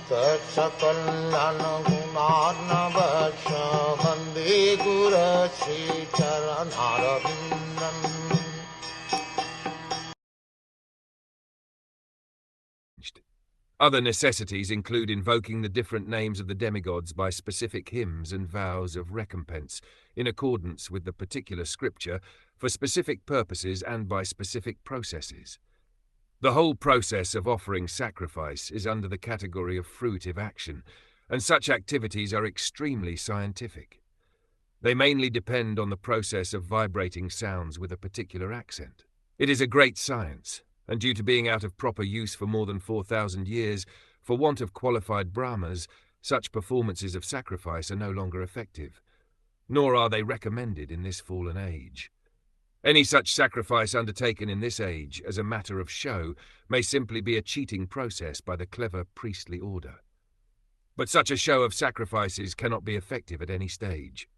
Sakalayan Gunarnavasha Vande Guru Sri Charanarabindam. Other necessities include invoking the different names of the demigods by specific hymns and vows of recompense, in accordance with the particular scripture, for specific purposes and by specific processes. The whole process of offering sacrifice is under the category of fruitive action, and such activities are extremely scientific. They mainly depend on the process of vibrating sounds with a particular accent. It is a great science, and due to being out of proper use for more than 4,000 years, for want of qualified Brahmas, such performances of sacrifice are no longer effective, nor are they recommended in this fallen age. Any such sacrifice undertaken in this age as a matter of show may simply be a cheating process by the clever priestly order. But such a show of sacrifices cannot be effective at any stage.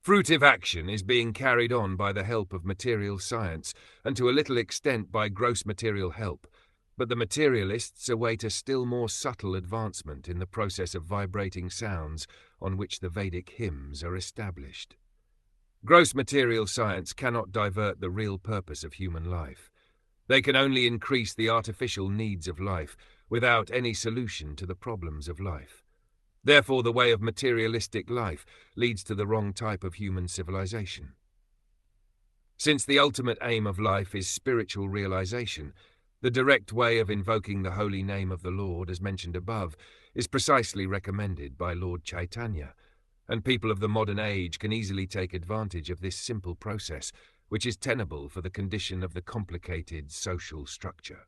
Fruitive action is being carried on by the help of material science, and to a little extent by gross material help, but the materialists await a still more subtle advancement in the process of vibrating sounds on which the Vedic hymns are established. Gross material science cannot divert the real purpose of human life. They can only increase the artificial needs of life without any solution to the problems of life. Therefore, the way of materialistic life leads to the wrong type of human civilization. Since the ultimate aim of life is spiritual realization, the direct way of invoking the holy name of the Lord, as mentioned above, is precisely recommended by Lord Chaitanya, and people of the modern age can easily take advantage of this simple process, which is tenable for the condition of the complicated social structure.